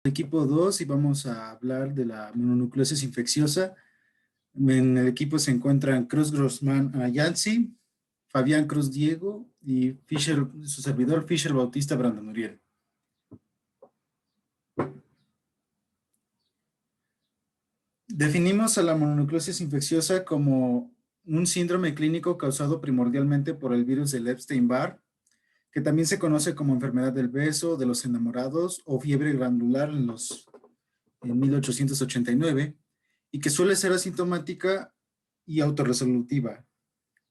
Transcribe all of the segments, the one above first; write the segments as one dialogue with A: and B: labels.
A: Equipo 2 y vamos a hablar de la mononucleosis infecciosa. En el equipo se encuentran Cruz Grossman Yancy, Fabián Cruz Diego y Fisher, su servidor Fisher Bautista Brandon Uriel. Definimos a la mononucleosis infecciosa como un síndrome clínico causado primordialmente por el virus del Epstein-Barr, que también se conoce como enfermedad del beso, de los enamorados o fiebre glandular en 1889, y que suele ser asintomática y autorresolutiva,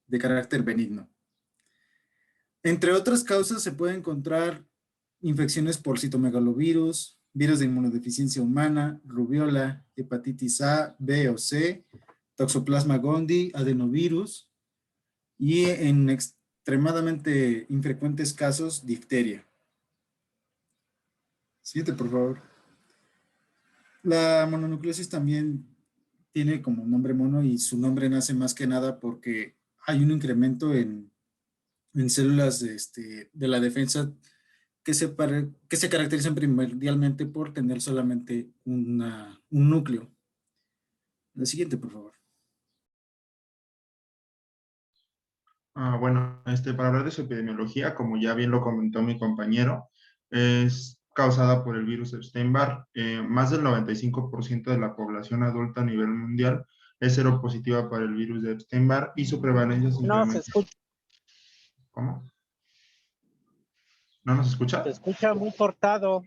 A: de carácter benigno. Entre otras causas se puede encontrar infecciones por citomegalovirus, virus de inmunodeficiencia humana, rubiola, hepatitis A, B o C, toxoplasma gondii, adenovirus y en extremadamente infrecuentes casos, difteria. Siguiente, por favor. La mononucleosis también tiene como nombre mono y su nombre nace más que nada porque hay un incremento en células de la defensa que se caracterizan primordialmente por tener solamente un núcleo. La siguiente, por favor.
B: Bueno, para hablar de su epidemiología, como ya bien lo comentó mi compañero, es causada por el virus Epstein-Barr. Más del 95% de la población adulta a nivel mundial es seropositiva para el virus de Epstein-Barr y su prevalencia se
C: No se
B: incrementa.
C: escucha.
B: ¿Cómo? ¿No nos escucha?
C: Se escucha muy cortado.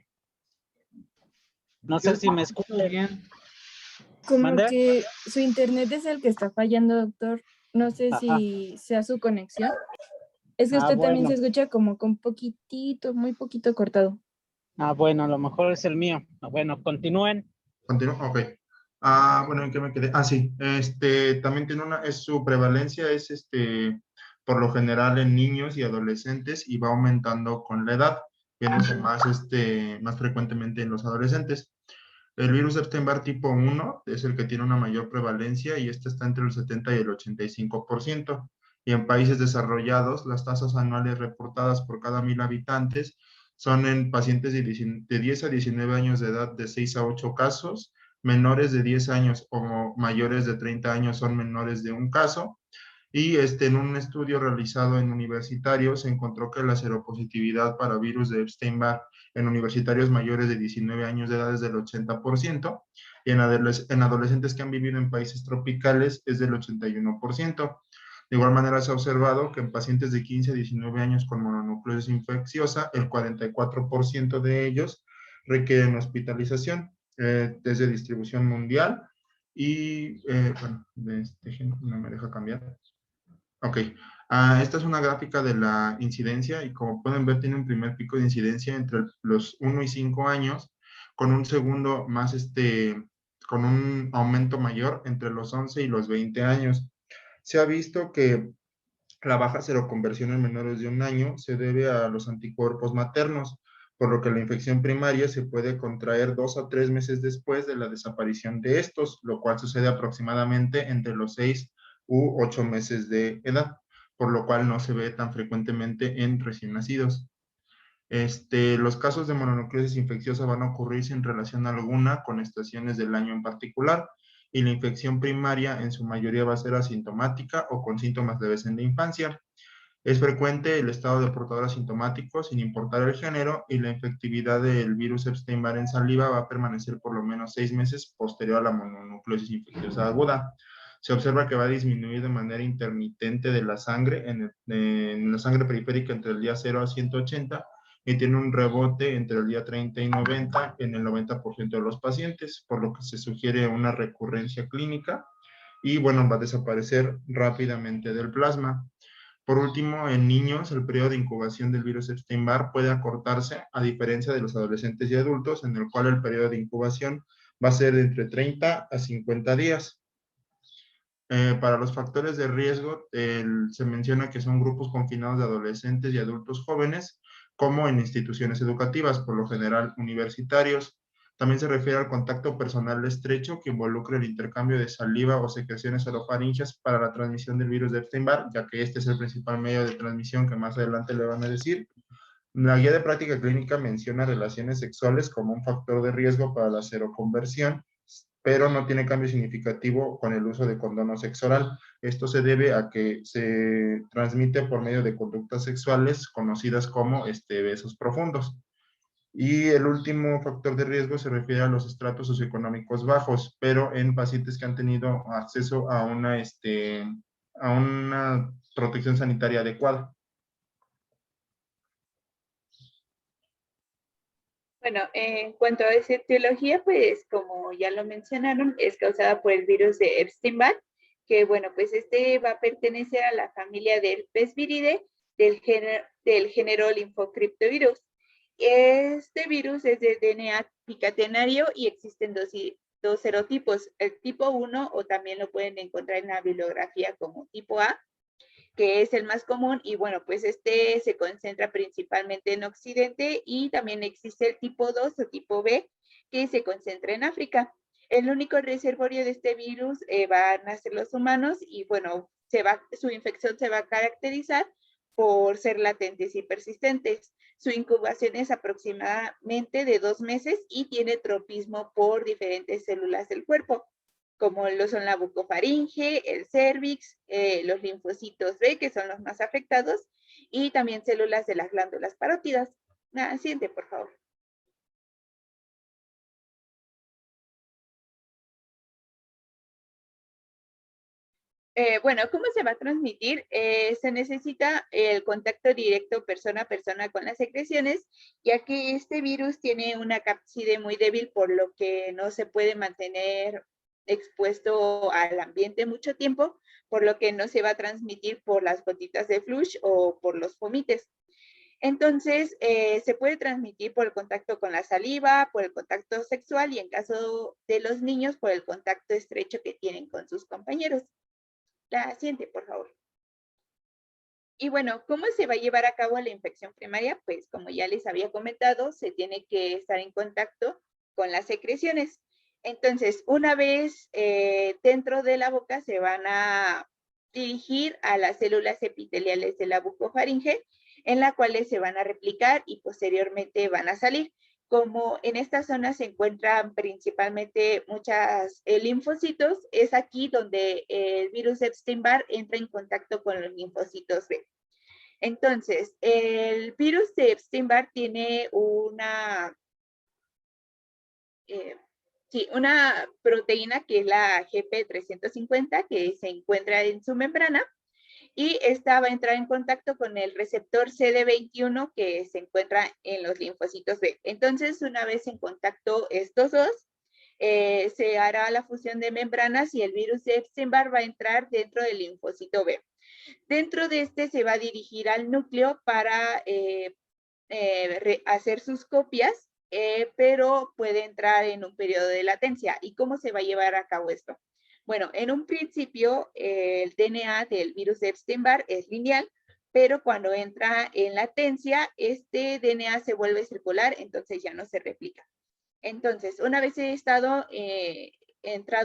C: No sé si me escucha bien.
D: Como
C: ¿Mande?
D: que su internet es el que está fallando, doctor. No sé
C: Ajá.
D: si sea su conexión. Es que usted también
C: Bueno.
D: se escucha como con poquitito, muy poquito cortado.
C: Bueno, a lo mejor es el mío. Bueno, continúen.
B: ¿Continúo? Ok. Bueno, ¿en qué me quedé? Sí. También tiene su prevalencia es, por lo general en niños y adolescentes y va aumentando con la edad. Viene más frecuentemente en los adolescentes. El virus Epstein-Barr tipo 1 es el que tiene una mayor prevalencia y este está entre el 70 y el 85%. Y en países desarrollados, las tasas anuales reportadas por cada 1,000 habitantes son en pacientes de 10 a 19 años de edad de 6 a 8 casos, menores de 10 años o mayores de 30 años son menores de un caso, y en un estudio realizado en universitarios se encontró que la seropositividad para virus de Epstein-Barr en universitarios mayores de 19 años de edad es del 80%, y en adolescentes que han vivido en países tropicales es del 81%. De igual manera se ha observado que en pacientes de 15 a 19 años con mononucleosis infecciosa, el 44% de ellos requieren hospitalización. Es de distribución mundial y, bueno, no me deja cambiar. Ok, esta es una gráfica de la incidencia y como pueden ver tiene un primer pico de incidencia entre los 1 y 5 años, con un segundo más, con un aumento mayor entre los 11 y los 20 años. Se ha visto que la baja seroconversión en menores de un año se debe a los anticuerpos maternos, por lo que la infección primaria se puede contraer 2 a 3 meses después de la desaparición de estos, lo cual sucede aproximadamente entre los 6 u 8 meses de edad, por lo cual no se ve tan frecuentemente en recién nacidos. Los casos de mononucleosis infecciosa van a ocurrir sin relación alguna con estaciones del año en particular, y la infección primaria en su mayoría va a ser asintomática o con síntomas leves en la infancia. Es frecuente el estado de portador asintomático sin importar el género, y la infectividad del virus Epstein-Barr en saliva va a permanecer por lo menos 6 meses posterior a la mononucleosis infecciosa aguda. Se observa que va a disminuir de manera intermitente de la sangre en la sangre periférica entre el día 0 a 180 y tiene un rebote entre el día 30 y 90 en el 90% de los pacientes, por lo que se sugiere una recurrencia clínica y, bueno, va a desaparecer rápidamente del plasma. Por último, en niños, el periodo de incubación del virus Epstein-Barr puede acortarse, a diferencia de los adolescentes y adultos, en el cual el periodo de incubación va a ser de entre 30 a 50 días. Para los factores de riesgo, se menciona que son grupos confinados de adolescentes y adultos jóvenes, como en instituciones educativas, por lo general universitarios. También se refiere al contacto personal estrecho que involucra el intercambio de saliva o secreciones orofaringeas para la transmisión del virus de Epstein-Barr, ya que este es el principal medio de transmisión que más adelante le van a decir. La guía de práctica clínica menciona relaciones sexuales como un factor de riesgo para la seroconversión, pero no tiene cambio significativo con el uso de condón o sexo oral. Esto se debe a que se transmite por medio de conductas sexuales conocidas como besos profundos. Y el último factor de riesgo se refiere a los estratos socioeconómicos bajos, pero en pacientes que han tenido acceso a una protección sanitaria adecuada.
E: Bueno, en cuanto a esa etiología, pues como ya lo mencionaron, es causada por el virus de Epstein-Barr, que bueno, pues este va a pertenecer a la familia del herpes viride del género linfocriptovirus. Este virus es de DNA picatenario y existen dos serotipos, el tipo 1 o también lo pueden encontrar en la bibliografía como tipo A, que es el más común y bueno, pues este se concentra principalmente en Occidente y también existe el tipo 2 o tipo B que se concentra en África. El único reservorio de este virus van a ser los humanos y bueno, su infección se va a caracterizar por ser latentes y persistentes. Su incubación es aproximadamente de 2 meses y tiene tropismo por diferentes células del cuerpo, como lo son la bucofaringe, el cervix, los linfocitos B, que son los más afectados, y también células de las glándulas parótidas. Siguiente, por favor. Bueno, ¿cómo se va a transmitir? Se necesita el contacto directo persona a persona con las secreciones, ya que este virus tiene una cápside muy débil, por lo que no se puede mantener expuesto al ambiente mucho tiempo, por lo que no se va a transmitir por las gotitas de flush o por los fomites. Entonces, se puede transmitir por el contacto con la saliva, por el contacto sexual y en caso de los niños, por el contacto estrecho que tienen con sus compañeros. La siguiente, por favor. Y bueno, ¿cómo se va a llevar a cabo la infección primaria? Pues como ya les había comentado, se tiene que estar en contacto con las secreciones. Entonces, una vez dentro de la boca, se van a dirigir a las células epiteliales de la bucofaringe, en las cuales se van a replicar y posteriormente van a salir. Como en esta zona se encuentran principalmente muchas linfocitos, es aquí donde el virus Epstein-Barr entra en contacto con los linfocitos B. Entonces, el virus de Epstein-Barr tiene una proteína que es la GP350, que se encuentra en su membrana, y esta va a entrar en contacto con el receptor CD21 que se encuentra en los linfocitos B. Entonces, una vez en contacto estos dos, se hará la fusión de membranas y el virus de Epstein-Barr va a entrar dentro del linfocito B. Dentro de este se va a dirigir al núcleo para hacer sus copias, pero puede entrar en un periodo de latencia. ¿Y cómo se va a llevar a cabo esto? Bueno, en un principio el DNA del virus de Epstein-Barr es lineal, pero cuando entra en latencia, este DNA se vuelve circular, entonces ya no se replica. Entonces, una vez entrado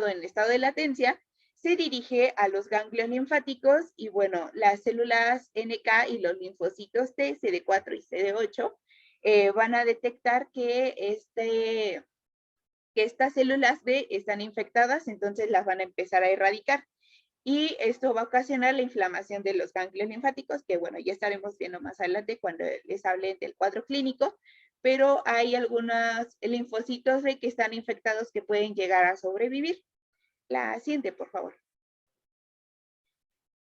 E: en estado de latencia, se dirige a los ganglios linfáticos y bueno, las células NK y los linfocitos T, CD4 y CD8, van a detectar que estas células B están infectadas, entonces las van a empezar a erradicar. Y esto va a ocasionar la inflamación de los ganglios linfáticos, que bueno, ya estaremos viendo más adelante cuando les hable del cuadro clínico, pero hay algunos linfocitos B que están infectados que pueden llegar a sobrevivir. La siguiente, por favor.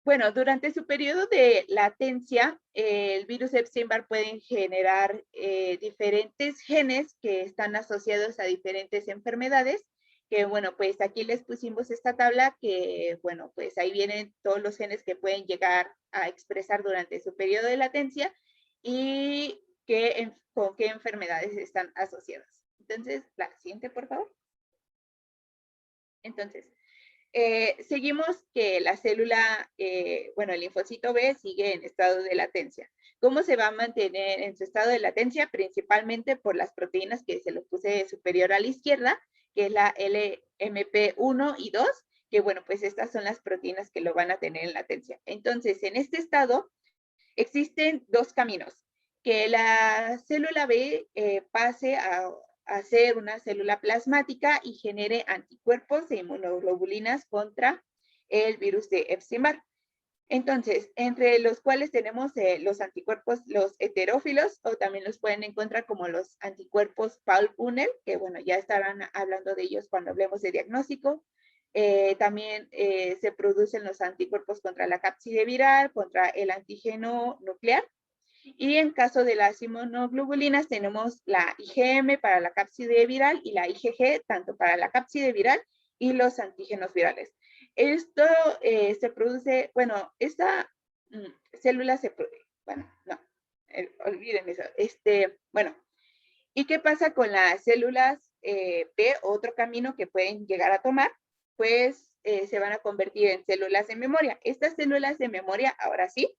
E: Bueno, durante su periodo de latencia, el virus Epstein-Barr puede generar diferentes genes que están asociados a diferentes enfermedades, que bueno, pues aquí les pusimos esta tabla que, bueno, pues ahí vienen todos los genes que pueden llegar a expresar durante su periodo de latencia y con qué enfermedades están asociadas. Entonces, la siguiente, por favor. Entonces, seguimos que la célula, bueno, el linfocito B sigue en estado de latencia. ¿Cómo se va a mantener en su estado de latencia? Principalmente por las proteínas que se lo puse superior a la izquierda, que es la LMP1 y 2, que bueno, pues estas son las proteínas que lo van a tener en latencia. Entonces, en este estado existen dos caminos, que la célula B pase a ser una célula plasmática y genere anticuerpos e inmunoglobulinas contra el virus de Epstein-Barr. Entonces, entre los cuales tenemos los anticuerpos, los heterófilos, o también los pueden encontrar como los anticuerpos Paul-Bunel, que bueno, ya estarán hablando de ellos cuando hablemos de diagnóstico. También se producen los anticuerpos contra la cápside viral, contra el antígeno nuclear. Y en caso de las inmunoglobulinas tenemos la IgM para la cápside viral y la IgG tanto para la cápside viral y los antígenos virales. Esto se produce, bueno, esta célula se produce, bueno, no, olviden eso. Bueno, ¿y qué pasa con las células B? Otro camino que pueden llegar a tomar, pues se van a convertir en células de memoria. Estas células de memoria, ahora sí,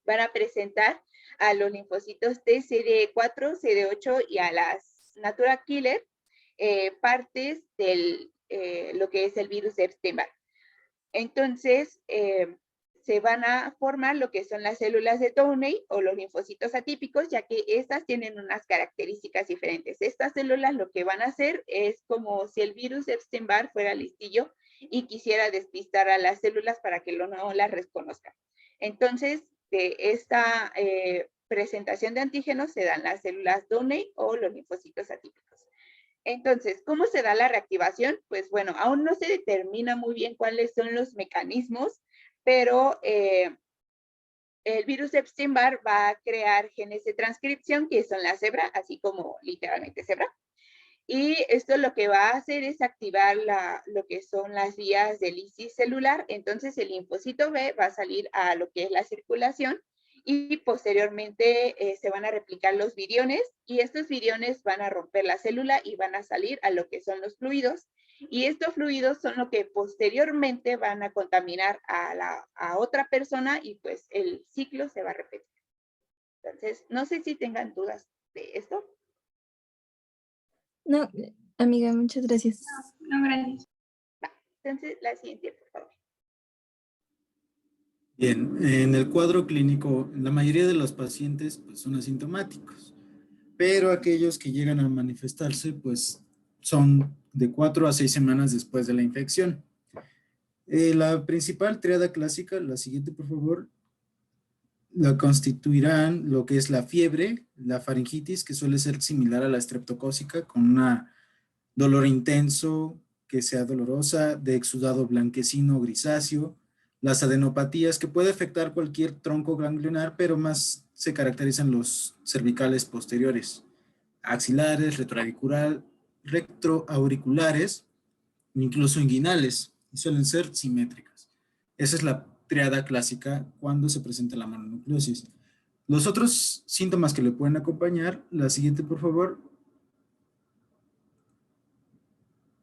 E: van a presentar a los linfocitos T, CD4, CD8 y a las Natural Killer partes de lo que es el virus de Epstein-Barr. Entonces, se van a formar lo que son las células de Downey o los linfocitos atípicos, ya que estas tienen unas características diferentes. Estas células lo que van a hacer es como si el virus de Epstein-Barr fuera listillo y quisiera despistar a las células para que no las reconozcan. Entonces, de esta presentación de antígenos se dan las células Downey o los linfocitos atípicos. Entonces, ¿cómo se da la reactivación? Pues bueno, aún no se determina muy bien cuáles son los mecanismos, pero el virus de Epstein-Barr va a crear genes de transcripción que son la cebra, así como literalmente cebra. Y esto lo que va a hacer es activar lo que son las vías de lisis celular. Entonces el linfocito B va a salir a lo que es la circulación y posteriormente se van a replicar los viriones y estos viriones van a romper la célula y van a salir a lo que son los fluidos. Y estos fluidos son lo que posteriormente van a contaminar a otra persona y pues el ciclo se va a repetir. Entonces, no sé si tengan dudas de esto.
D: No, amiga, muchas gracias.
E: No, gracias. Entonces, la siguiente, por favor.
A: Bien, en el cuadro clínico, la mayoría de los pacientes pues, son asintomáticos, pero aquellos que llegan a manifestarse pues son de 4 a 6 semanas después de la infección. La principal triada clásica, la siguiente por favor, la constituirán lo que es la fiebre, la faringitis, que suele ser similar a la estreptocócica, con un dolor intenso, que sea dolorosa, de exudado blanquecino o grisáceo, las adenopatías, que puede afectar cualquier tronco ganglionar, pero más se caracterizan los cervicales posteriores, axilares, retroauriculares, incluso inguinales, y suelen ser simétricas. Esa es la triada clásica cuando se presenta la mononucleosis. Los otros síntomas que le pueden acompañar, la siguiente por favor,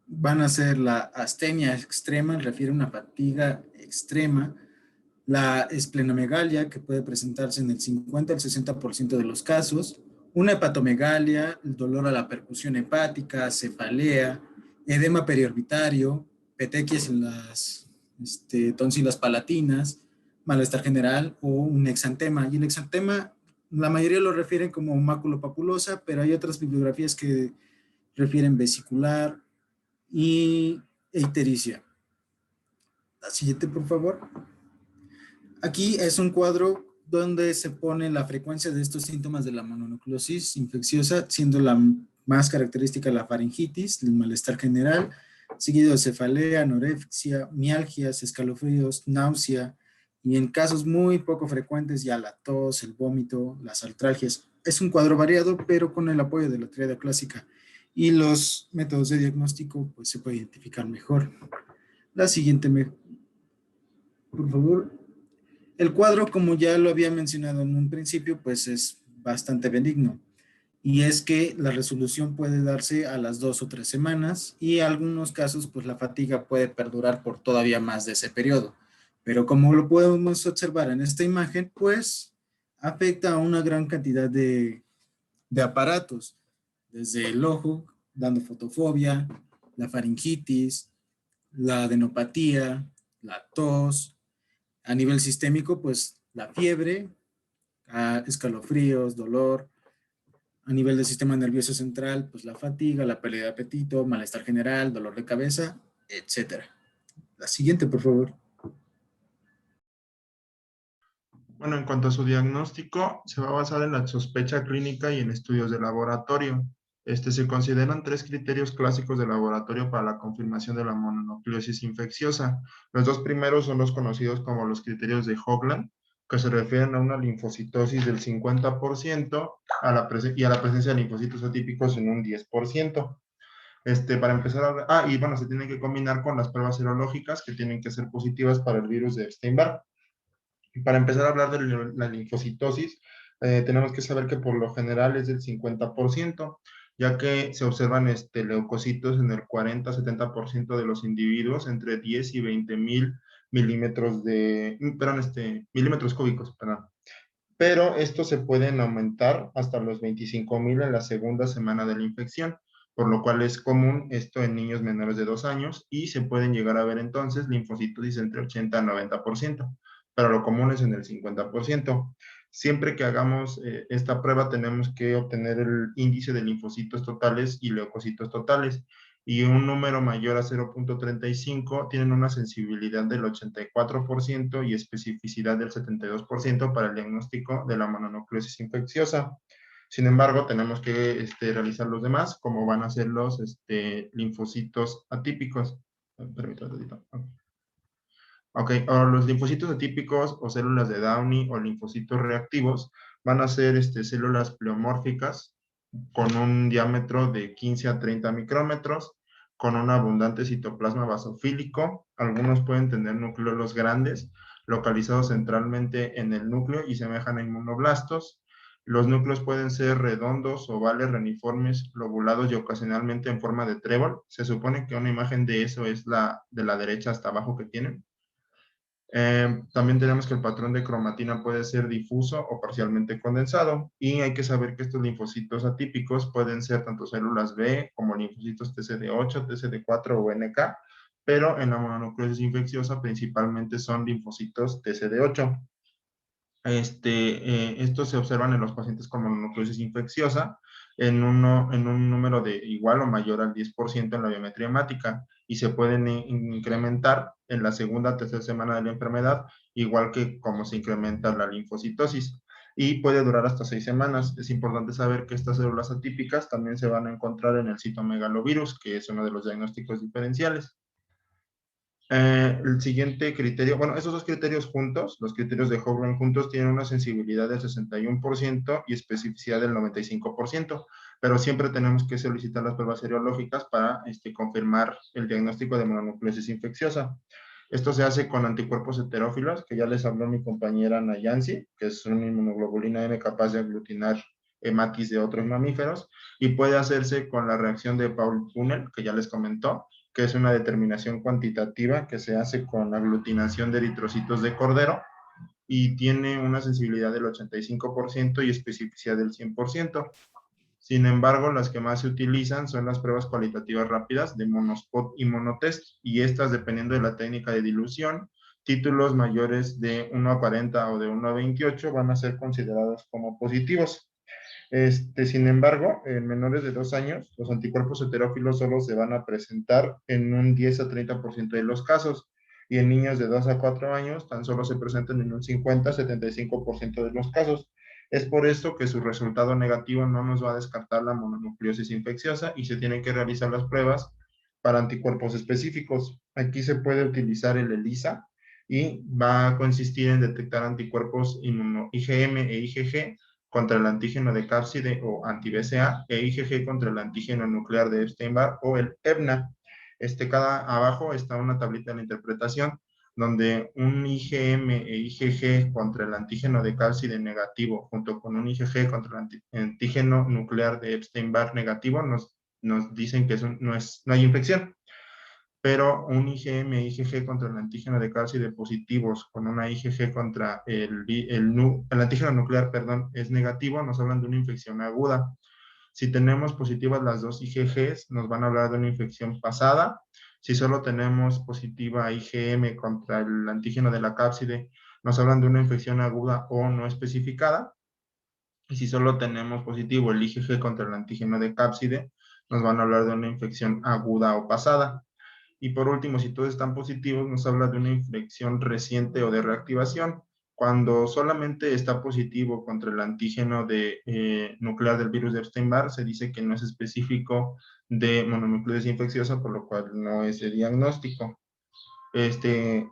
A: van a ser la astenia extrema, refiere a una fatiga extrema, la esplenomegalia, que puede presentarse en el 50 al 60% de los casos, una hepatomegalia, el dolor a la percusión hepática, cefalea, edema periorbitario, petequias en las tonsilas palatinas, malestar general o un exantema. Y el exantema, la mayoría lo refieren como maculopapulosa, pero hay otras bibliografías que refieren vesicular y ictericia. La siguiente, por favor. Aquí es un cuadro donde se pone la frecuencia de estos síntomas de la mononucleosis infecciosa, siendo la más característica la faringitis, el malestar general, seguido de cefalea, anorexia, mialgias, escalofríos, náusea, y en casos muy poco frecuentes ya la tos, el vómito, las artralgias. Es un cuadro variado, pero con el apoyo de la triada clásica y los métodos de diagnóstico, pues se puede identificar mejor. La siguiente, por favor. El cuadro, como ya lo había mencionado en un principio, pues es bastante benigno. Y es que la resolución puede darse a las 2 o 3 semanas y en algunos casos, pues la fatiga puede perdurar por todavía más de ese periodo. Pero como lo podemos observar en esta imagen, pues afecta a una gran cantidad de aparatos, desde el ojo, dando fotofobia, la faringitis, la adenopatía, la tos. A nivel sistémico, pues la fiebre, escalofríos, dolor. A nivel del sistema nervioso central, pues la fatiga, la pérdida de apetito, malestar general, dolor de cabeza, etcétera. La siguiente, por favor.
B: Bueno, en cuanto a su diagnóstico, se va a basar en la sospecha clínica y en estudios de laboratorio. Se consideran 3 criterios clásicos de laboratorio para la confirmación de la mononucleosis infecciosa. Los 2 primeros son los conocidos como los criterios de Hoagland, que se refieren a una linfocitosis del 50% y a la presencia de linfocitos atípicos en un 10%. Para empezar y bueno, se tienen que combinar con las pruebas serológicas que tienen que ser positivas para el virus de Epstein-Barr. Para empezar a hablar de la linfocitosis, tenemos que saber que por lo general es del 50%, ya que se observan leucocitos en el 40-70% de los individuos entre 10 y 20 mil milímetros milímetros cúbicos, perdón. Pero estos se pueden aumentar hasta los 25,000 en la segunda semana de la infección, por lo cual es común esto en niños menores de 2 años y se pueden llegar a ver entonces linfocitosis entre 80 y 90%, pero lo común es en el 50%. Siempre que hagamos esta prueba tenemos que obtener el índice de linfocitos totales y leucocitos totales, y un número mayor a 0.35 tienen una sensibilidad del 84% y especificidad del 72% para el diagnóstico de la mononucleosis infecciosa. Sin embargo, tenemos que realizar los demás, como van a ser los linfocitos atípicos. Permítame un ratito. Ok, o los linfocitos atípicos o células de Downey o linfocitos reactivos van a ser células pleomórficas con un diámetro de 15 a 30 micrómetros, con un abundante citoplasma basofílico. Algunos pueden tener nucleolos grandes, localizados centralmente en el núcleo y semejan a inmunoblastos. Los núcleos pueden ser redondos, ovales, reniformes, lobulados y ocasionalmente en forma de trébol. Se supone que una imagen de eso es la de la derecha hasta abajo que tienen. También tenemos que el patrón de cromatina puede ser difuso o parcialmente condensado, y hay que saber que estos linfocitos atípicos pueden ser tanto células B como linfocitos TCD8, TCD4 o NK, pero en la mononucleosis infecciosa principalmente son linfocitos TCD8. Estos se observan en los pacientes con mononucleosis infecciosa en un número de igual o mayor al 10% en la biometría hemática, y se pueden incrementar en la segunda o tercera semana de la enfermedad, igual que como se incrementa la linfocitosis, y puede durar hasta 6 semanas. Es importante saber que estas células atípicas también se van a encontrar en el citomegalovirus, que es uno de los diagnósticos diferenciales. El siguiente criterio, bueno, esos 2 criterios juntos, los criterios de Hoagland juntos, tienen una sensibilidad del 61% y especificidad del 95%, pero siempre tenemos que solicitar las pruebas serológicas para confirmar el diagnóstico de mononucleosis infecciosa. Esto se hace con anticuerpos heterófilos, que ya les habló mi compañera Nayansi, que es una inmunoglobulina M capaz de aglutinar hematis de otros mamíferos, y puede hacerse con la reacción de Paul-Punel, que ya les comentó, que es una determinación cuantitativa que se hace con aglutinación de eritrocitos de cordero, y tiene una sensibilidad del 85% y especificidad del 100%. Sin embargo, las que más se utilizan son las pruebas cualitativas rápidas de monospot y monotest, y estas, dependiendo de la técnica de dilución, títulos mayores de 1 a 40 o de 1 a 28 van a ser considerados como positivos. Sin embargo, en menores de 2 años, los anticuerpos heterófilos solo se van a presentar en un 10 a 30% de los casos, y en niños de 2 a 4 años tan solo se presentan en un 50 a 75% de los casos. Es por esto que su resultado negativo no nos va a descartar la mononucleosis infecciosa, y se tienen que realizar las pruebas para anticuerpos específicos. Aquí se puede utilizar el ELISA, y va a consistir en detectar anticuerpos IgM e IgG contra el antígeno de cápside o anti-BCA, e IgG contra el antígeno nuclear de Epstein-Barr o el EBNA. Abajo está una tablita de la interpretación, donde un IgM e IgG contra el antígeno de cápside negativo junto con un IgG contra el antígeno nuclear de Epstein-Barr negativo nos dicen que no hay infección. Pero un IgM e IgG contra el antígeno de cápside positivos con una IgG contra el antígeno nuclear, perdón, es negativo, nos hablan de una infección aguda. Si tenemos positivas las 2 IgGs, nos van a hablar de una infección pasada. Si solo tenemos positiva IgM contra el antígeno de la cápside, nos hablan de una infección aguda o no especificada. Y si solo tenemos positivo el IgG contra el antígeno de cápside, nos van a hablar de una infección aguda o pasada. Y por último, si todos están positivos, nos habla de una infección reciente o de reactivación. Cuando solamente está positivo contra el antígeno nuclear del virus de Epstein-Barr, se dice que no es específico de mononucleosis infecciosa, por lo cual no es el diagnóstico.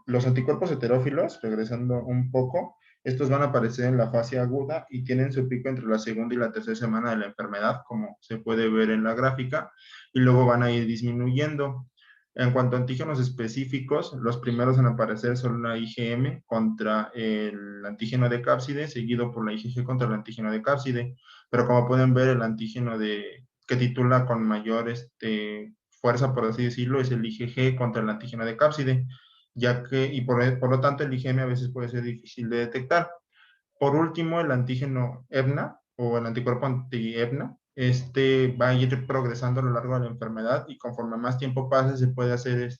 B: Los anticuerpos heterófilos, regresando un poco, estos van a aparecer en la fase aguda y tienen su pico entre la segunda y la tercera semana de la enfermedad, como se puede ver en la gráfica, y luego van a ir disminuyendo. En cuanto a antígenos específicos, los primeros en aparecer son la IgM contra el antígeno de cápside, seguido por la IgG contra el antígeno de cápside. Pero como pueden ver, el antígeno que titula con mayor fuerza, por así decirlo, es el IgG contra el antígeno de cápside, ya que, y por lo tanto, el IgM a veces puede ser difícil de detectar. Por último, el antígeno EBNA o el anticuerpo anti-EBNA, va a ir progresando a lo largo de la enfermedad y conforme más tiempo pase se puede hacer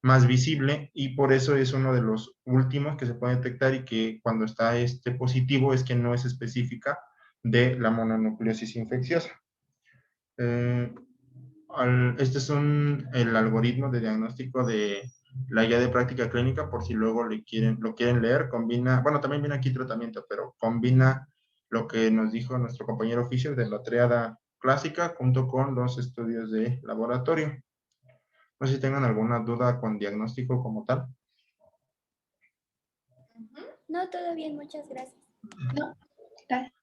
B: más visible y por eso es uno de los últimos que se puede detectar y que cuando está positivo es que no es específica de la mononucleosis infecciosa. Este es el algoritmo de diagnóstico de la guía de práctica clínica, por si luego lo quieren leer. Combina, bueno, también viene aquí tratamiento, pero combina lo que nos dijo nuestro compañero Fisher de la triada clásica junto con los estudios de laboratorio. No sé si tengan alguna duda con diagnóstico como tal.
F: No, todo bien, muchas gracias.
E: No, gracias.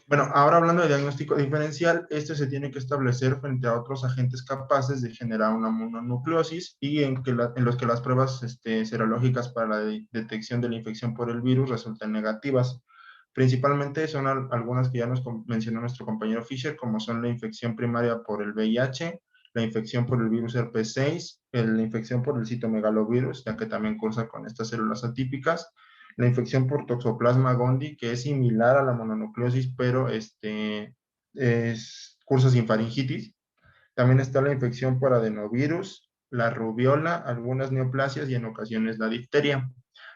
B: Bueno, ahora hablando de diagnóstico diferencial, este se tiene que establecer frente a otros agentes capaces de generar una mononucleosis y en los que las pruebas serológicas para la detección de la infección por el virus resulten negativas. Principalmente son algunas que ya nos mencionó nuestro compañero Fisher, como son la infección primaria por el VIH, la infección por el virus herpes 6, la infección por el citomegalovirus, ya que también cursa con estas células atípicas, la infección por Toxoplasma gondii, que es similar a la mononucleosis, pero cursa sin faringitis. También está la infección por adenovirus, la rubiola, algunas neoplasias y en ocasiones la difteria.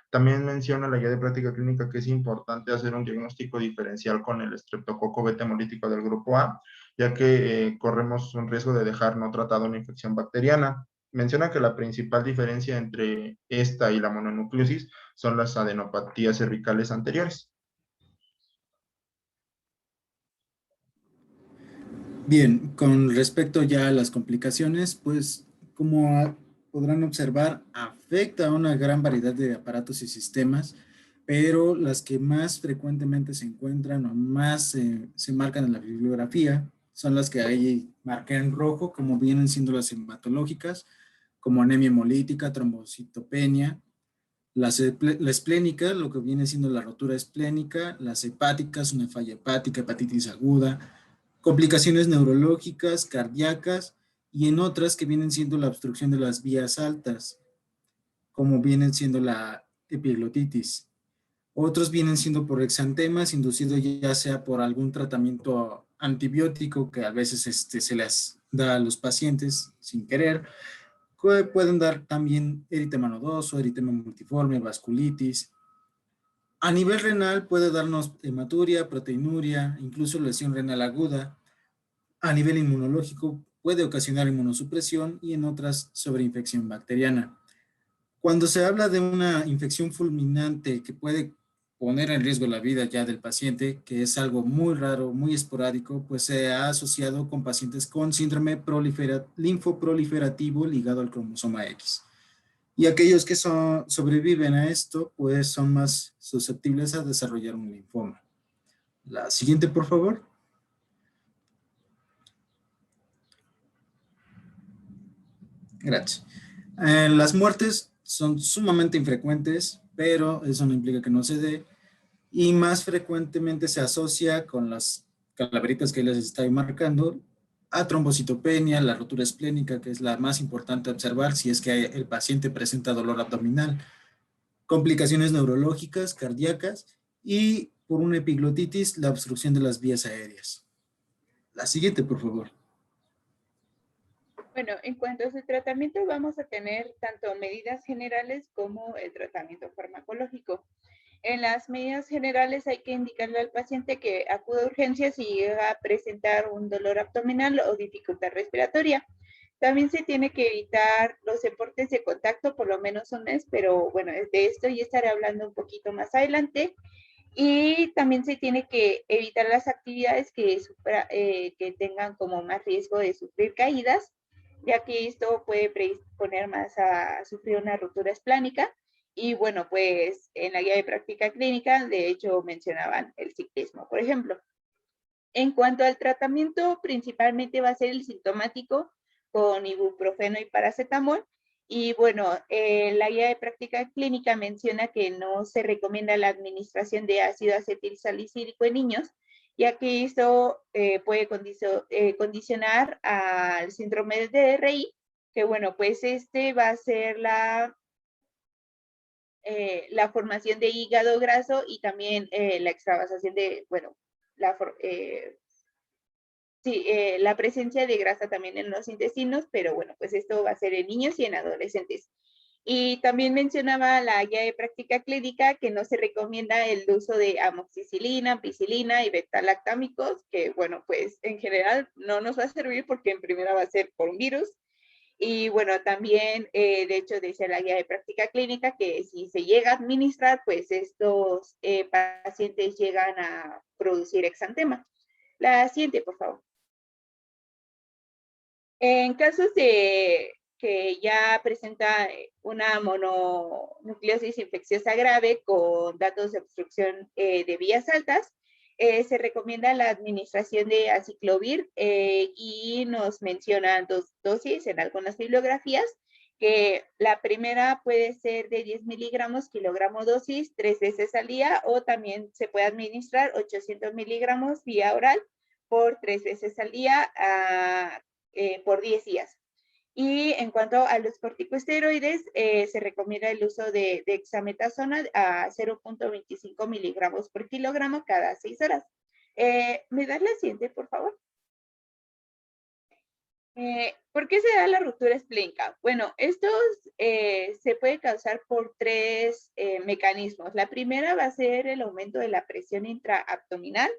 B: También menciona la guía de práctica clínica que es importante hacer un diagnóstico diferencial con el estreptococo beta hemolítico del grupo A, ya que corremos un riesgo de dejar no tratado una infección bacteriana. Menciona que la principal diferencia entre esta y la mononucleosis son las adenopatías cervicales anteriores.
A: Bien, con respecto ya a las complicaciones, pues como podrán observar, afecta a una gran variedad de aparatos y sistemas, pero las que más frecuentemente se encuentran o más se marcan en la bibliografía son las que ahí marqué en rojo, como vienen siendo las hematológicas, como anemia hemolítica, trombocitopenia, la esplénica, lo que viene siendo la rotura esplénica, las hepáticas, una falla hepática, hepatitis aguda, complicaciones neurológicas, cardíacas y en otras que vienen siendo la obstrucción de las vías altas, como vienen siendo la epiglotitis. Otros vienen siendo por exantemas, inducido ya sea por algún tratamiento antibiótico que a veces se les da a los pacientes sin querer. Pueden dar también eritema nodoso, eritema multiforme, vasculitis. A nivel renal puede darnos hematuria, proteinuria, incluso lesión renal aguda. A nivel inmunológico puede ocasionar inmunosupresión y en otras sobreinfección bacteriana. Cuando se habla de una infección fulminante que puede poner en riesgo la vida ya del paciente, que es algo muy raro, muy esporádico, pues se ha asociado con pacientes con síndrome linfoproliferativo ligado al cromosoma X. Y aquellos que sobreviven a esto, pues son más susceptibles a desarrollar un linfoma. La siguiente, por favor. Gracias. Las muertes son sumamente infrecuentes, pero eso no implica que no se dé. Y más frecuentemente se asocia con las calaveritas que les estoy marcando a trombocitopenia, la rotura esplénica, que es la más importante a observar si es que el paciente presenta dolor abdominal, complicaciones neurológicas, cardíacas y por una epiglotitis, la obstrucción de las vías aéreas. La siguiente, por favor.
E: Bueno, en cuanto a su tratamiento, vamos a tener tanto medidas generales como el tratamiento farmacológico. En las medidas generales hay que indicarle al paciente que acude a urgencias si llega a presentar un dolor abdominal o dificultad respiratoria. También se tiene que evitar los deportes de contacto por lo menos un mes, pero bueno, de esto ya estaré hablando un poquito más adelante. Y también se tiene que evitar las actividades que tengan como más riesgo de sufrir caídas, ya que esto puede predisponer más a sufrir una ruptura esplánica. Y bueno, pues en la guía de práctica clínica, de hecho, mencionaban el ciclismo, por ejemplo. En cuanto al tratamiento, principalmente va a ser el sintomático con ibuprofeno y paracetamol. Y bueno, la guía de práctica clínica menciona que no se recomienda la administración de ácido acetilsalicílico en niños, ya que esto puede condicionar al síndrome de DRI, que bueno, pues este va a ser la formación de hígado graso y también la extravasación de, bueno, la presencia de grasa también en los intestinos, pero bueno, pues esto va a ser en niños y en adolescentes. Y también mencionaba la guía de práctica clínica que no se recomienda el uso de amoxicilina, ampicilina y beta-lactámicos, que bueno, pues en general no nos va a servir porque en primera va a ser por un virus. Y bueno, también, de hecho, dice la guía de práctica clínica que si se llega a administrar, pues estos pacientes llegan a producir exantema. La siguiente, por favor. En casos de que ya presenta una mononucleosis infecciosa grave con datos de obstrucción de vías altas, se recomienda la administración de aciclovir y nos mencionan 2 dosis en algunas bibliografías, que la primera puede ser de 10 miligramos kilogramo dosis 3 veces al día, o también se puede administrar 800 miligramos vía oral por 3 veces al día por 10 días. Y en cuanto a los corticosteroides, se recomienda el uso de dexametasona a 0.25 miligramos por kilogramo cada 6 horas. ¿Me das la siguiente, por favor? ¿Por qué se da la ruptura esplénica? Bueno, esto se puede causar por 3 mecanismos. La primera va a ser el aumento de la presión intraabdominal.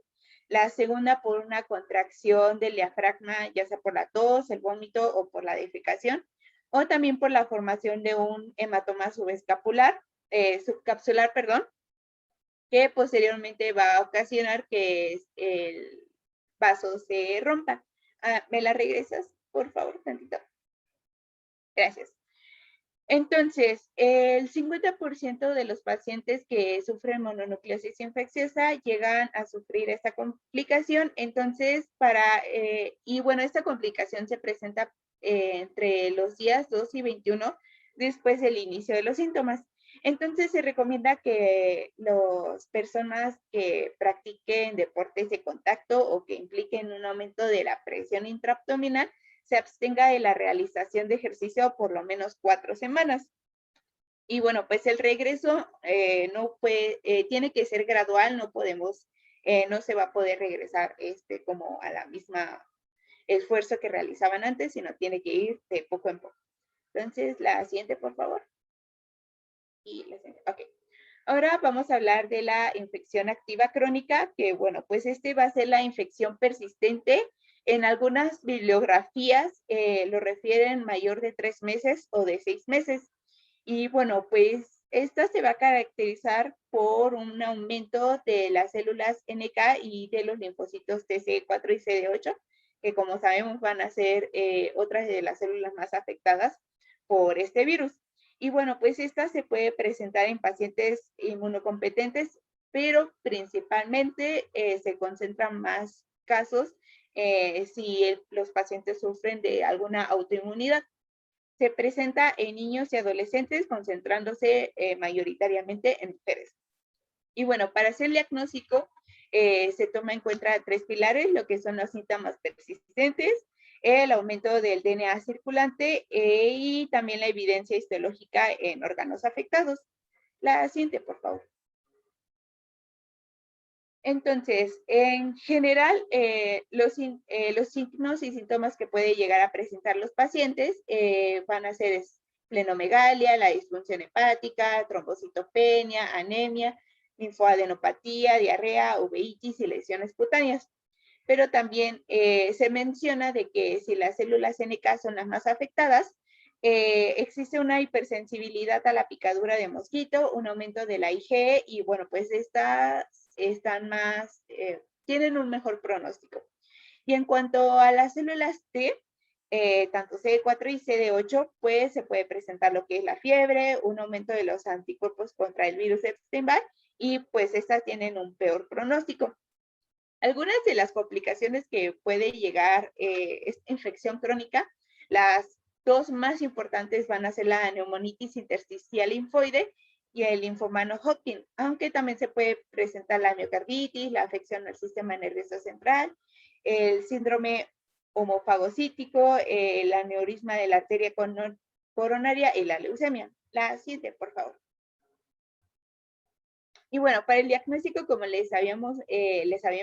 E: La segunda por una contracción del diafragma, ya sea por la tos, el vómito o por la defecación, o también por la formación de un hematoma subcapsular, que posteriormente va a ocasionar que el vaso se rompa. ¿Me la regresas, por favor, tantito? Gracias. Entonces, el 50% de los pacientes que sufren mononucleosis infecciosa llegan a sufrir esta complicación. Entonces, y bueno, esta complicación se presenta entre los días 2 y 21 después del inicio de los síntomas. Entonces, se recomienda que las personas que practiquen deportes de contacto o que impliquen un aumento de la presión intraabdominal se abstenga de la realización de ejercicio por lo menos 4 semanas. Y bueno, pues el regreso tiene que ser gradual, no se va a poder regresar como a la misma esfuerzo que realizaban antes, sino tiene que ir de poco en poco. Entonces, la siguiente, por favor. Y la siguiente, ok. Ahora vamos a hablar de la infección activa crónica, que bueno, pues va a ser la infección persistente. En algunas bibliografías lo refieren mayor de 3 meses o de 6 meses. Y bueno, pues esta se va a caracterizar por un aumento de las células NK y de los linfocitos TCE4 y CD8, que como sabemos van a ser otras de las células más afectadas por este virus. Y bueno, pues esta se puede presentar en pacientes inmunocompetentes, pero principalmente se concentran más casos si los pacientes sufren de alguna autoinmunidad. Se presenta en niños y adolescentes, concentrándose mayoritariamente en mujeres. Y bueno, para hacer el diagnóstico se toma en cuenta 3 pilares, lo que son los síntomas persistentes, el aumento del DNA circulante y también la evidencia histológica en órganos afectados. La siguiente, por favor. Entonces, en general, los signos y síntomas que puede llegar a presentar los pacientes van a ser esplenomegalia, la disfunción hepática, trombocitopenia, anemia, linfoadenopatía, diarrea, uveitis y lesiones cutáneas. Pero también se menciona de que si las células NK son las más afectadas, existe una hipersensibilidad a la picadura de mosquito, un aumento de la IgE y bueno, pues estas están más, tienen un mejor pronóstico. Y en cuanto a las células T, tanto CD4 y CD8, pues se puede presentar lo que es la fiebre, un aumento de los anticuerpos contra el virus Epstein-Barr y pues estas tienen un peor pronóstico. Algunas de las complicaciones que puede llegar es infección crónica. Las dos más importantes van a ser la neumonitis intersticial linfoide y el linfoma no-Hodgkin, aunque también se puede presentar la miocarditis, la afección al sistema nervioso central, el síndrome homofagocítico, el aneurisma de la arteria coronaria y la leucemia. La siguiente, por favor. Y bueno, para el diagnóstico, como les había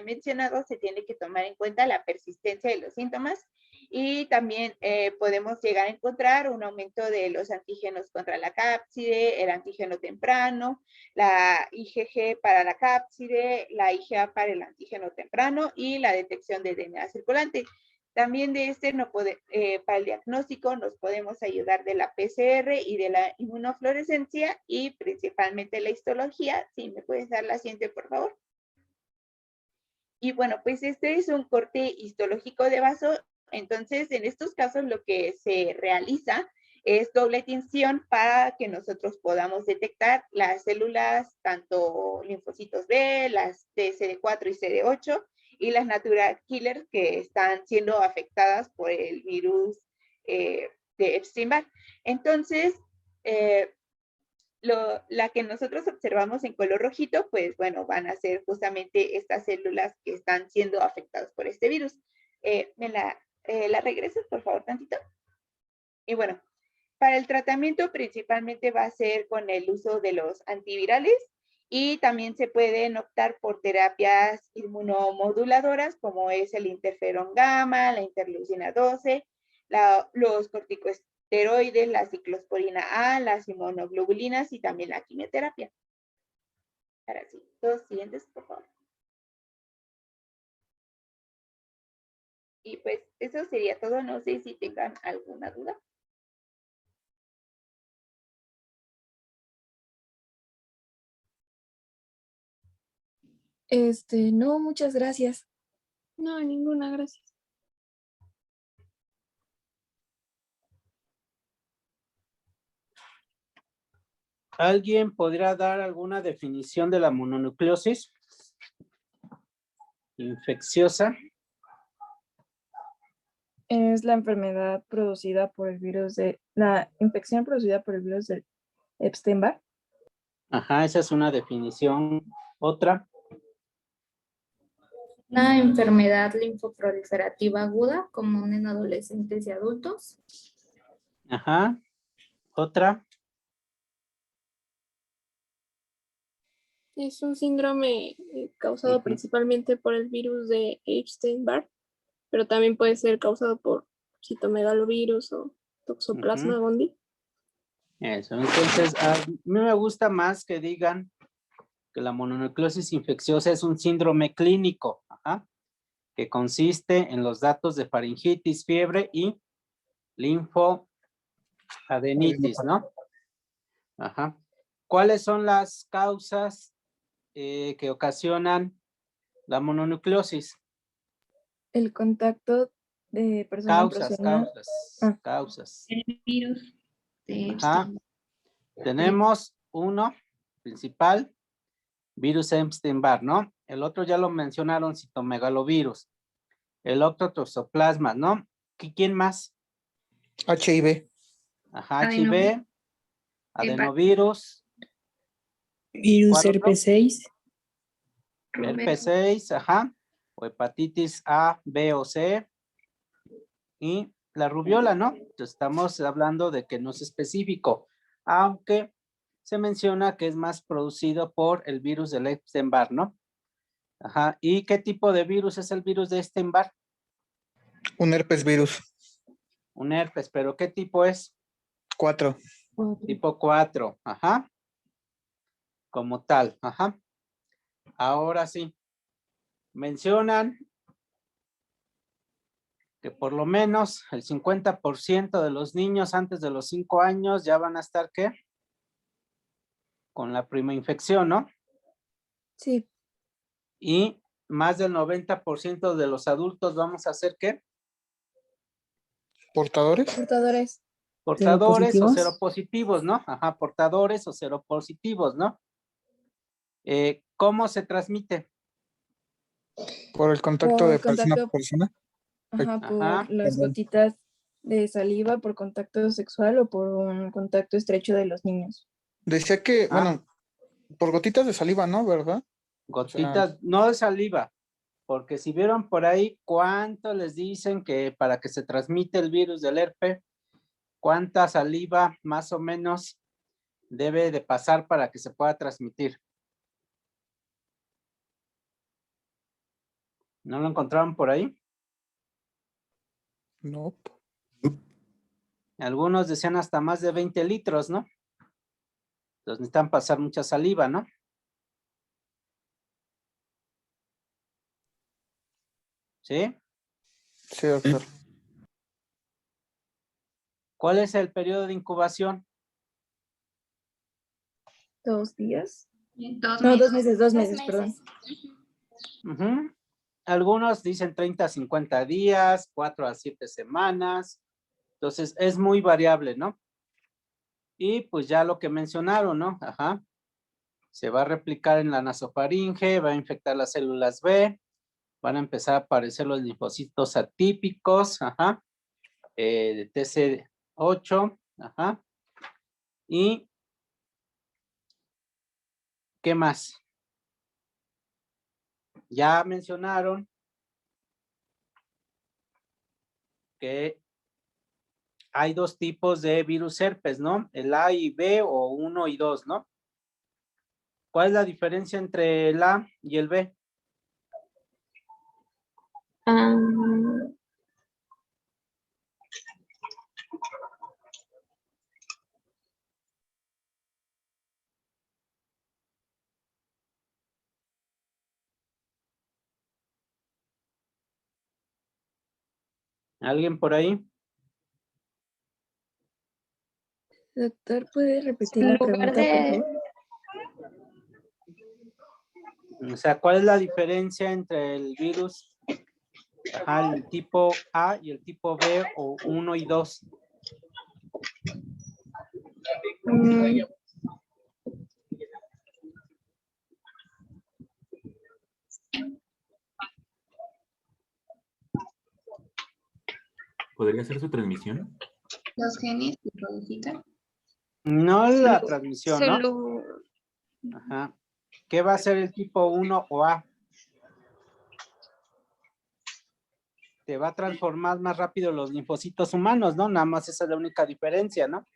E: mencionado, se tiene que tomar en cuenta la persistencia de los síntomas y también podemos llegar a encontrar un aumento de los antígenos contra la cápside, el antígeno temprano, la IgG para la cápside, la IgA para el antígeno temprano y la detección de DNA circulante. También de para el diagnóstico nos podemos ayudar de la PCR y de la inmunofluorescencia y principalmente la histología. Si me puedes dar la siguiente, por favor. Y bueno, pues este es un corte histológico de vaso. Entonces, en estos casos lo que se realiza es doble tinción para que nosotros podamos detectar las células, tanto linfocitos B, las de CD4 y CD8, y las natural killers que están siendo afectadas por el virus de Epstein-Barr. Entonces, la que nosotros observamos en color rojito, pues bueno, van a ser justamente estas células que están siendo afectadas por este virus. ¿Me la regresas, por favor, tantito? Y bueno, para el tratamiento principalmente va a ser con el uso de los antivirales y también se pueden optar por terapias inmunomoduladoras como es el interferón gamma, la interleucina 12, los corticosteroides, la ciclosporina A, las inmunoglobulinas y también la quimioterapia. Ahora sí, dos siguientes, por favor. Y pues eso sería todo. No sé si tengan alguna duda.
D: No, muchas gracias.
G: No, ninguna, gracias.
C: ¿Alguien podría dar alguna definición de la mononucleosis infecciosa?
D: Es la enfermedad producida por el virus la infección producida por el virus de Epstein-Barr.
C: Ajá, esa es una definición. Otra.
F: Una enfermedad linfoproliferativa aguda común en adolescentes y adultos.
C: Ajá. Otra.
G: Es un síndrome causado principalmente por el virus de Epstein-Barr, pero también puede ser causado por citomegalovirus o toxoplasma gondii.
C: Eso, entonces a mí me gusta más que digan que la mononucleosis infecciosa es un síndrome clínico, que consiste en los datos de faringitis, fiebre y linfoadenitis, ¿no? Ajá. ¿Cuáles son las causas que ocasionan la mononucleosis?
D: El contacto de persona
C: Causas.
F: El virus de
C: Ajá. Tenemos uno principal, virus Epstein-Barr, ¿no? El otro ya lo mencionaron, citomegalovirus. El otro toxoplasma, ¿no? ¿Quién más?
H: HIV.
C: Ajá, HIV, adenovirus.
I: Virus herpes 6.
C: Herpes 6, ajá. O hepatitis A, B o C. Y la rubiola, ¿no? Entonces, estamos hablando de que no es específico, aunque se menciona que es más producido por el virus del Epstein-Barr, ¿no? Ajá. ¿Y qué tipo de virus es el virus de Epstein-Barr?
H: Un herpes virus.
C: Un herpes, ¿pero qué tipo es?
H: 4.
C: Tipo 4, ajá. Como tal, ajá. Ahora sí, mencionan que por lo menos el 50% de los niños antes de los 5 años ya van a estar, ¿qué? Con la prima infección, ¿no?
D: Sí.
C: Y más del 90% de los adultos vamos a hacer, ¿qué?
H: ¿Portadores?
D: Portadores.
C: Portadores o
I: ¿Seropositivos?
C: seropositivos, ¿no? Ajá, portadores o seropositivos, ¿no? ¿Cómo se transmite?
H: Por el contacto
D: Por
H: de persona a
D: contacto,
H: persona.
D: ajá,
C: Ajá.
D: por las
H: Perdón.
D: gotitas de saliva, por contacto sexual o por un contacto estrecho de los niños.
H: Decía que,
C: Ah.
H: bueno, por gotitas de saliva, ¿no? ¿Verdad?
C: Gotitas, no de saliva, porque si vieron por ahí cuánto les dicen que para que se transmite el virus del herpes, cuánta saliva más o menos debe de pasar para que se pueda transmitir. ¿No lo encontraron por ahí?
H: No.
C: Algunos decían hasta más de 20 litros, ¿no? Entonces necesitan pasar mucha saliva, ¿no? ¿Sí?
H: Sí, doctor.
C: ¿Cuál es el periodo de incubación?
D: 2 días.
F: Dos
D: No,
F: meses.
D: 2 meses, perdón.
C: Ujú. Algunos dicen 30 a 50 días, 4 a 7 semanas. Entonces es muy variable, ¿no? Y pues ya lo que mencionaron, ¿no? Ajá. Se va a replicar en la nasofaringe, va a infectar las células B, van a empezar a aparecer los linfocitos atípicos, ajá, de TC8, ajá. ¿Y qué más? Ya mencionaron que hay 2 tipos de virus herpes, ¿no? El A y B o 1 y 2, ¿no? ¿Cuál es la diferencia entre el A y el B?
F: Ah,
C: ¿Alguien por ahí?
D: Doctor, ¿puede repetir
F: en
D: la
F: lugar
D: pregunta, por
F: de
D: favor?
C: O sea, ¿cuál es la diferencia entre el virus, ajá, el tipo A y el tipo B o 1 y 2?
D: Mm,
J: ¿Podría ser su transmisión?
F: los genes que codifican.
C: No la transmisión, ¿no?
G: Solo
C: Ajá. ¿Qué va a ser el tipo 1 o A? Te va a transformar más rápido los linfocitos humanos, ¿no? Nada más esa es la única diferencia, ¿no?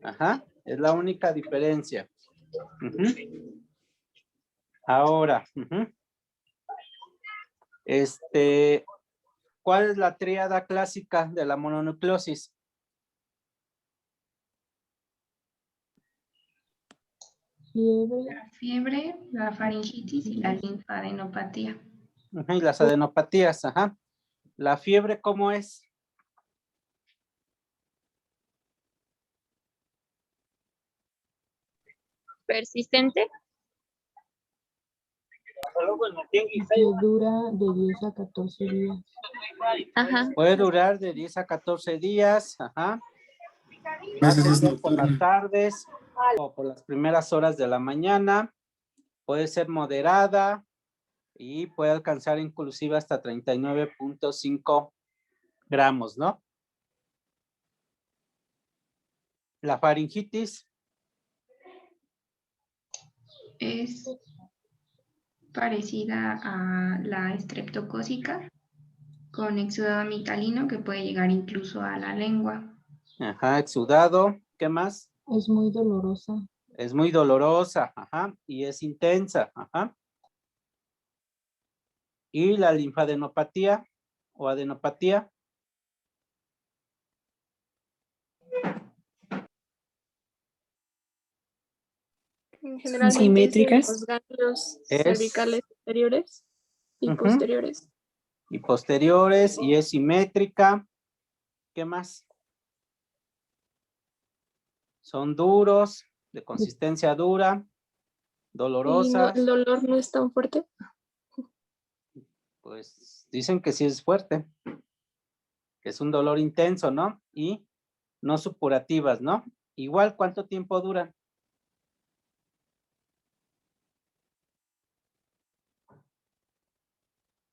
C: Ajá, es la única diferencia. Ujú. Ahora, ujú. ¿Cuál es la tríada clásica de la mononucleosis?
F: La fiebre, la faringitis y la linfadenopatía.
C: Ujú, y las adenopatías, ajá. ¿La fiebre cómo es?
G: persistente.
K: Que dura de 10 a 14 días.
G: Ajá.
C: Puede durar de 10 a 14 días, ajá.
A: A veces es
C: Puede ser por las
A: nocturna.
C: tardes o por las primeras horas de la mañana. Puede ser moderada y puede alcanzar inclusive hasta 39.5 gramos, ¿no? La faringitis.
F: Es parecida a la estreptocócica con exudado amitalino que puede llegar incluso a la lengua.
C: Ajá, exudado. ¿Qué más?
K: Es muy dolorosa.
C: Es muy dolorosa, ajá, y es intensa, ajá. Y la linfadenopatía o adenopatía.
G: Generalmente
I: simétricas.
G: es en los ganglios
C: Es-
G: cervicales anteriores y
C: Ujú.
G: posteriores.
C: Y posteriores, y es simétrica. ¿Qué más? Son duros, de consistencia dura,
G: Y
C: dolorosas.
G: el dolor no es tan fuerte.
C: Pues dicen que sí es fuerte, que es un dolor intenso, ¿no? Y no supurativas, ¿no? Igual, ¿cuánto tiempo duran?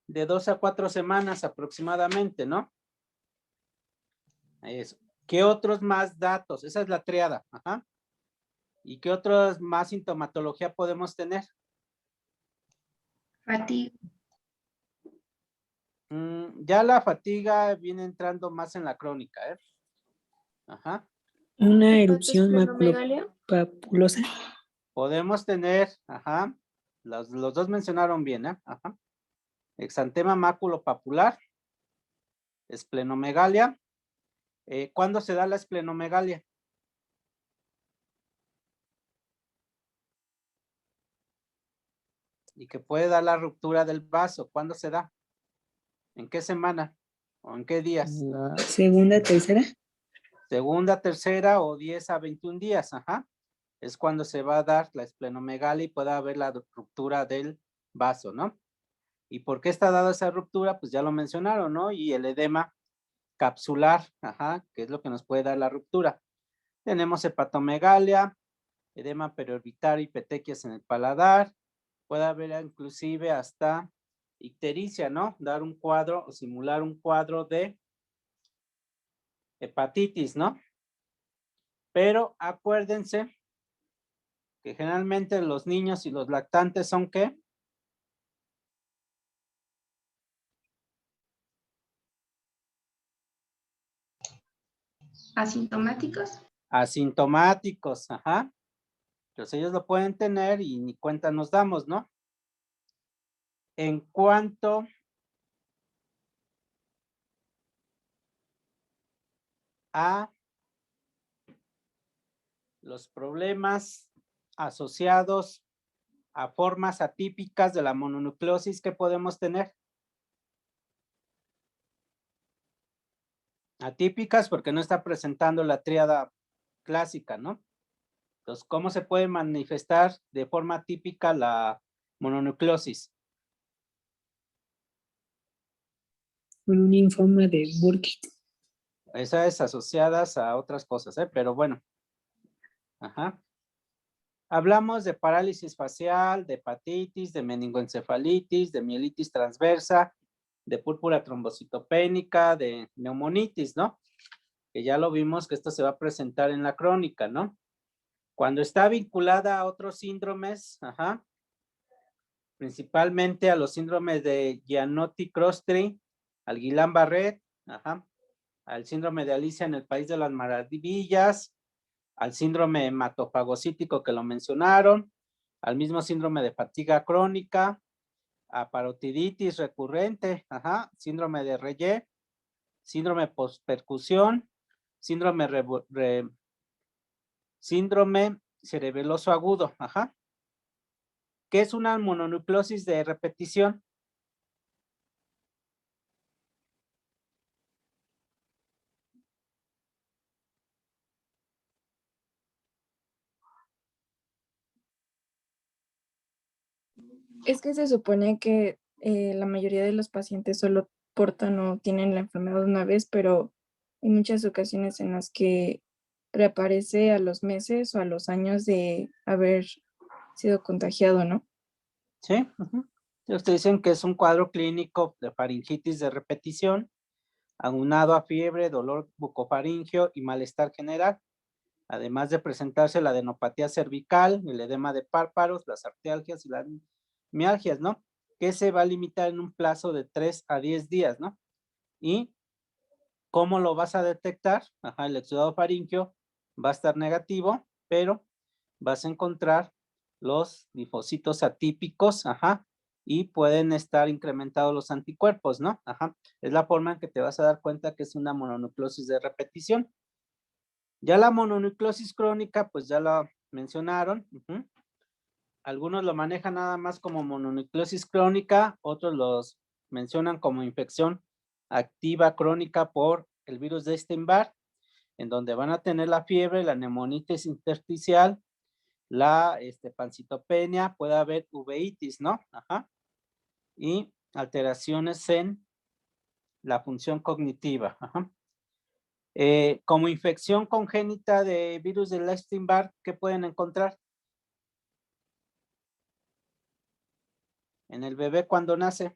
C: De 2 a 4 semanas aproximadamente, ¿no? Eso. ¿Qué otros más datos? Esa es la triada, ajá. ¿Y qué otros más sintomatología podemos tener?
F: Fatiga.
C: Ya la fatiga viene entrando más en la crónica, ¿eh? Ajá.
I: Una
G: ¿Y
I: erupción
G: esplenomegalia?
I: maculopapulosa.
C: Podemos tener, ajá, los dos mencionaron bien, ¿eh? Ajá. Exantema maculopapular, esplenomegalia. ¿Cuándo se da la esplenomegalia? Y que puede dar la ruptura del vaso. ¿Cuándo se da? ¿En qué semana? ¿O en qué días?
I: La segunda, tercera.
C: Segunda, tercera o 10 a 21 días, ajá. Es cuando se va a dar la esplenomegalia y puede haber la ruptura del vaso, ¿no? ¿Y por qué está dada esa ruptura? Pues ya lo mencionaron, ¿no? Y el edema capsular, ajá, que es lo que nos puede dar la ruptura. Tenemos hepatomegalia, edema periorbitario y petequias en el paladar. Puede haber inclusive hasta ictericia, ¿no? Dar un cuadro o simular un cuadro de hepatitis, ¿no? Pero acuérdense que generalmente los niños y los lactantes son ¿qué?
F: Asintomáticos.
C: Asintomáticos, ajá. Entonces ellos lo pueden tener y ni cuenta nos damos, ¿no? En cuanto a los problemas asociados a formas atípicas de la mononucleosis que podemos tener. Atípicas porque no está presentando la tríada clásica, ¿no? Entonces, ¿cómo se puede manifestar de forma atípica la mononucleosis?
I: Un linfoma de Burkitt.
C: Esas asociadas a otras cosas, ¿eh? Pero bueno. Ajá. Hablamos de parálisis facial, de hepatitis, de meningoencefalitis, de mielitis transversa, de púrpura trombocitopénica, de neumonitis, ¿no? Que ya lo vimos que esto se va a presentar en la crónica, ¿no? Cuando está vinculada a otros síndromes, ajá, principalmente a los síndromes de Gianotti-Crosstry, al Guillain-Barré, ajá, al síndrome de Alicia en el País de las Maravillas, al síndrome hematofagocítico que lo mencionaron, al mismo síndrome de fatiga crónica, a parotiditis recurrente, ajá, síndrome de Reye, síndrome postpercusión, síndrome cerebeloso agudo, ajá. ¿Qué es una mononucleosis de repetición?
D: Es que se supone que la mayoría de los pacientes solo portan o tienen la enfermedad una vez, pero hay muchas ocasiones en las que reaparece a los meses o a los años de haber sido contagiado, ¿no?
C: Sí, ustedes dicen que es un cuadro clínico de faringitis de repetición, aunado a fiebre, dolor bucofaringeo y malestar general, además de presentarse la adenopatía cervical, el edema de párpados, las artralgias y las mialgias, ¿no? Que se va a limitar en un plazo de 3 a 10 días, ¿no? ¿Y cómo lo vas a detectar? Ajá, el exudado faríngeo va a estar negativo, pero vas a encontrar los linfocitos atípicos, ajá, y pueden estar incrementados los anticuerpos, ¿no? Ajá, es la forma en que te vas a dar cuenta que es una mononucleosis de repetición. Ya la mononucleosis crónica, pues ya la mencionaron, algunos lo manejan nada más como mononucleosis crónica, otros los mencionan como infección activa crónica por el virus de Epstein-Barr, en donde van a tener la fiebre, la neumonitis intersticial, la pancitopenia, puede haber uveitis, ¿no? Ajá. Y alteraciones en la función cognitiva. Ajá. Como infección congénita de virus del Epstein-Barr, ¿qué pueden encontrar? En el bebé cuando nace.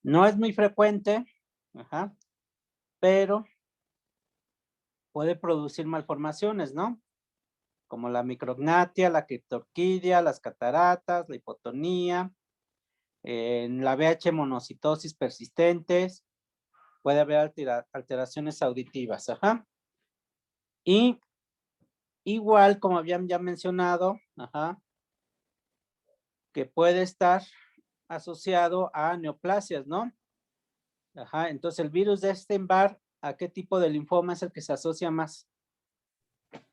C: No es muy frecuente, ajá, pero puede producir malformaciones, ¿no? Como la micrognatia, la criptorquidia, las cataratas, la hipotonía, en la VH monocitosis persistentes, puede haber alteraciones auditivas, ajá. Y igual, como habían ya mencionado, ajá, que puede estar asociado a neoplasias, ¿no? Ajá, entonces el virus de Epstein-Barr, ¿a qué tipo de linfoma es el que se asocia más?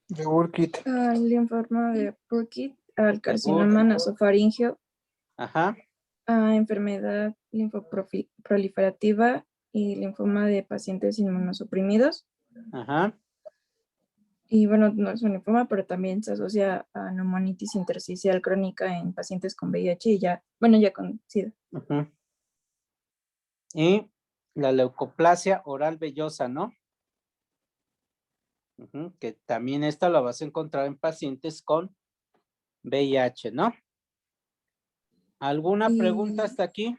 H: De Burkitt.
D: Al linfoma de Burkitt, al carcinoma
C: Burkitt.
D: nasofaringeo,
C: Ajá,
D: a enfermedad linfoproliferativa y linfoma de pacientes inmunosuprimidos.
C: ajá.
D: Y bueno, no es un linfoma, pero también se asocia a neumonitis intersticial crónica en pacientes con VIH y ya, bueno, ya con SIDA.
C: Ajá. Y la leucoplasia oral vellosa, ¿no? Ujú, que también esta la vas a encontrar en pacientes con VIH, ¿no? ¿Alguna pregunta hasta aquí?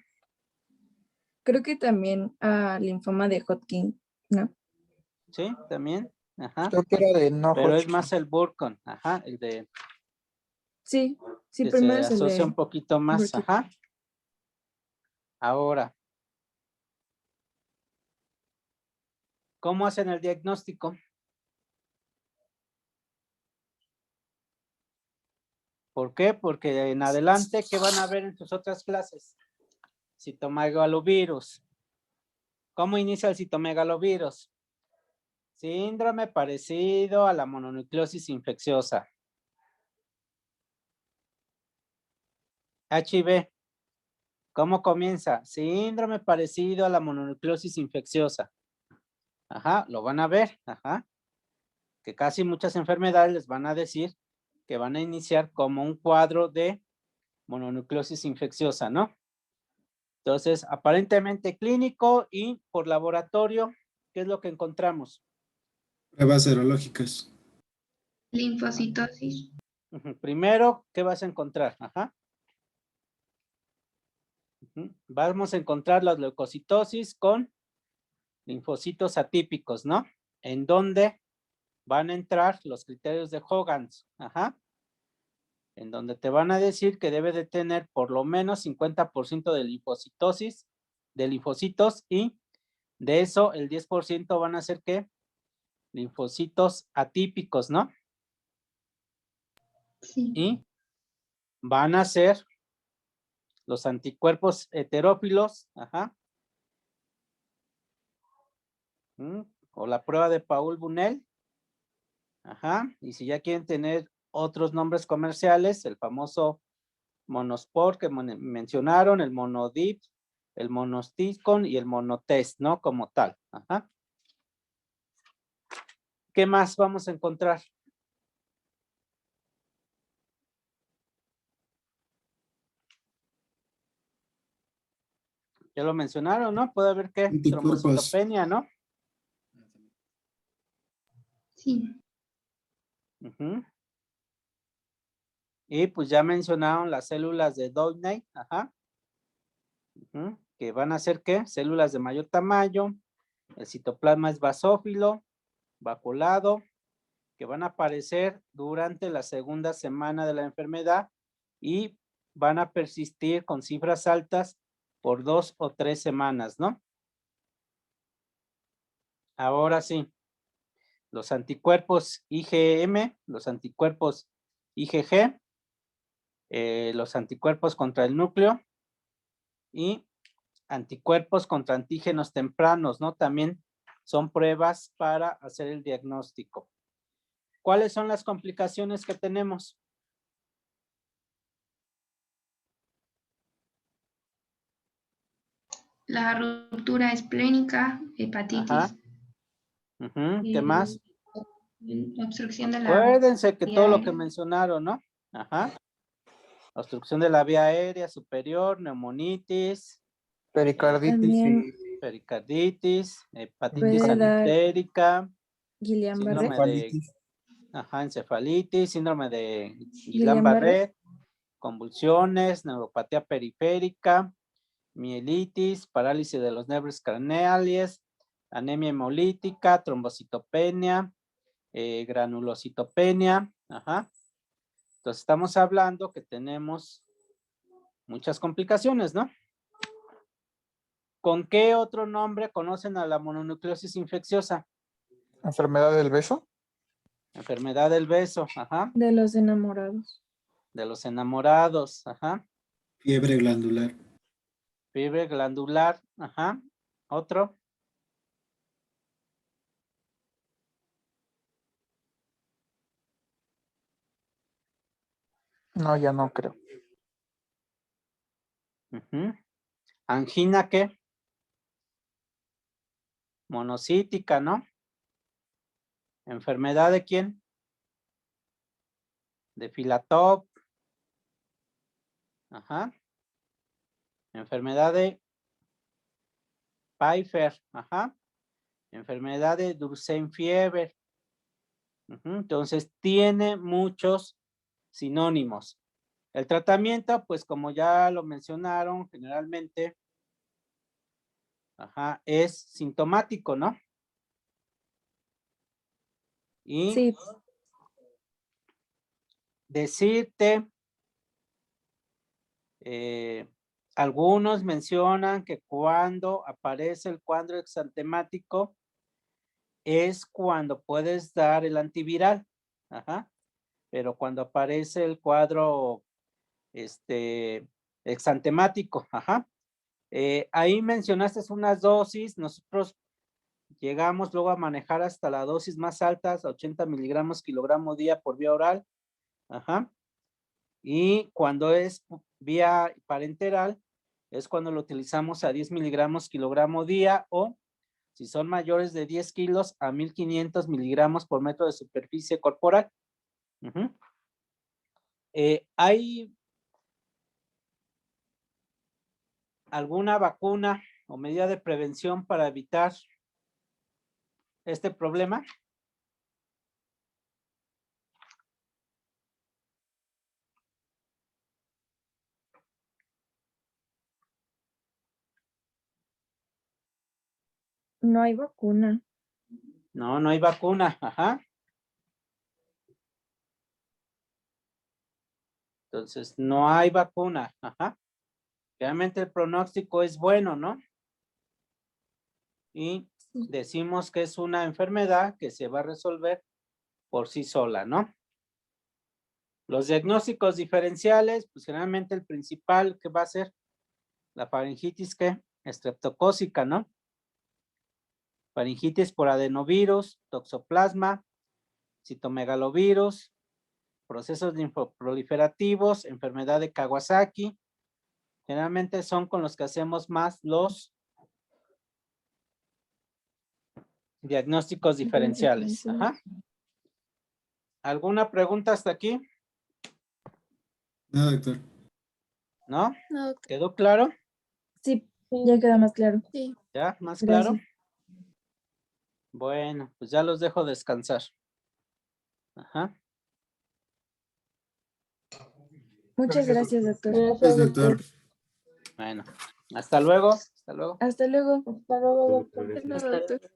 D: Creo que también a linfoma de Hodgkin, ¿no?
C: Sí, también. Ajá.
H: Creo que era de no
C: Pero es
H: Hodgkin.
C: más el Burcon, ajá, el de
D: Sí, sí,
C: que
D: primero
C: se
D: es el
C: asocia un
D: de
C: poquito más,
D: Burkitt.
C: ajá. Ahora, ¿cómo hacen el diagnóstico? ¿Por qué? Porque en adelante, ¿qué van a ver en sus otras clases? Citomegalovirus. ¿Cómo inicia el citomegalovirus? Síndrome parecido a la mononucleosis infecciosa. HIV. ¿Cómo comienza? Síndrome parecido a la mononucleosis infecciosa. Ajá, lo van a ver, ajá. Que casi muchas enfermedades les van a decir que van a iniciar como un cuadro de mononucleosis infecciosa, ¿no? Entonces, aparentemente clínico y por laboratorio, ¿qué es lo que encontramos?
A: Pruebas serológicas.
F: Linfocitosis.
C: Primero, ¿qué vas a encontrar? Ajá. Vamos a encontrar las leucocitosis con linfocitos atípicos, ¿no? En donde van a entrar los criterios de Hoggans, ajá. En donde te van a decir que debe de tener por lo menos 50% de linfocitosis, de linfocitos, y de eso el 10% van a ser ¿qué? Linfocitos atípicos, ¿no?
F: Sí.
C: Y van a ser los anticuerpos heterófilos, ajá. O la prueba de Paul-Bunel, ajá. Y si ya quieren tener otros nombres comerciales, el famoso Monospor que mencionaron, el Monodip, el Monosticon y el Monotest, ¿no? Como tal, ajá. ¿Qué más vamos a encontrar? Ya lo mencionaron, ¿no? Puede haber ¿qué?
A: Anticuerpos.
C: Trombocitopenia, ¿no?
F: Sí.
C: Y pues ya mencionaron las células de Downey, ajá. Que van a ser ¿qué? Células de mayor tamaño. El citoplasma es basófilo, vaculado, que van a aparecer durante la segunda semana de la enfermedad y van a persistir con cifras altas por 2 o 3 semanas, ¿no? Ahora sí, los anticuerpos IgM, los anticuerpos IgG, los anticuerpos contra el núcleo y anticuerpos contra antígenos tempranos, ¿no? También son pruebas para hacer el diagnóstico. ¿Cuáles son las complicaciones que tenemos?
F: La ruptura esplénica, hepatitis.
C: Ajá. ¿Qué más?
F: Obstrucción de la
C: Acuérdense que
F: vía
C: todo lo
F: aérea.
C: que mencionaron, ¿no? Ajá. Obstrucción de la vía aérea superior, neumonitis,
H: Pericarditis
D: También
H: y
C: pericarditis, hepatitis
D: puede dar
C: anitérica,
D: Guillain-Barré.
C: síndrome de
H: encefalitis.
C: encefalitis, síndrome de
D: Guillain-Barré.
C: Guillain-Barré, convulsiones, neuropatía periférica, mielitis, parálisis de los nervios craneales, anemia hemolítica, trombocitopenia, granulocitopenia. Ajá. Entonces estamos hablando que tenemos muchas complicaciones, ¿no? ¿Con qué otro nombre conocen a la mononucleosis infecciosa?
H: Enfermedad del beso.
C: Enfermedad del beso, ajá.
D: De los enamorados.
C: De los enamorados, ajá.
A: Fiebre glandular.
C: Fiebre glandular, ajá. Otro.
H: No, ya no creo.
C: Angina, ¿qué? Monocítica, ¿no? ¿Enfermedad de quién? De Filatov. Ajá. Enfermedad de Pfeiffer, ajá. Enfermedad de Drusen-Fieber. Entonces, tiene muchos sinónimos. El tratamiento, pues como ya lo mencionaron, generalmente, ajá, es sintomático, ¿no? Y
D: Sí,
C: decirte, algunos mencionan que cuando aparece el cuadro exantemático es cuando puedes dar el antiviral, ajá, pero cuando aparece el cuadro exantemático, ajá. Ahí mencionaste unas dosis, nosotros llegamos luego a manejar hasta la dosis más alta, 80 miligramos kilogramo día por vía oral, ajá. Y cuando es vía parenteral, es cuando lo utilizamos a 10 miligramos kilogramo día o si son mayores de 10 kilos a 1500 miligramos por metro de superficie corporal. ¿Hay alguna vacuna o medida de prevención para evitar este problema?
D: no hay vacuna.
C: No, no hay vacuna, ajá. Entonces, no hay vacuna, ajá. Realmente el pronóstico es bueno, ¿no? Y decimos que es una enfermedad que se va a resolver por sí sola, ¿no? Los diagnósticos diferenciales, pues generalmente el principal que va a ser la faringitis, ¿qué? Estreptocócica, ¿no? Faringitis por adenovirus, toxoplasma, citomegalovirus, procesos linfoproliferativos, enfermedad de Kawasaki. Generalmente son con los que hacemos más los diagnósticos diferenciales. Ajá. ¿Alguna pregunta hasta aquí?
A: No, doctor.
C: ¿No?
G: No, doctor.
C: ¿Quedó claro?
D: Sí, ya queda más claro.
G: Sí.
C: ¿Ya? ¿Más
D: Gracias.
C: claro? Bueno, pues ya los dejo descansar. Ajá.
D: Muchas gracias, doctor.
A: Gracias, doctor.
C: Bueno, hasta luego. Hasta luego.
D: Hasta luego.
K: Hasta luego, doctor.
G: Hasta luego, doctor.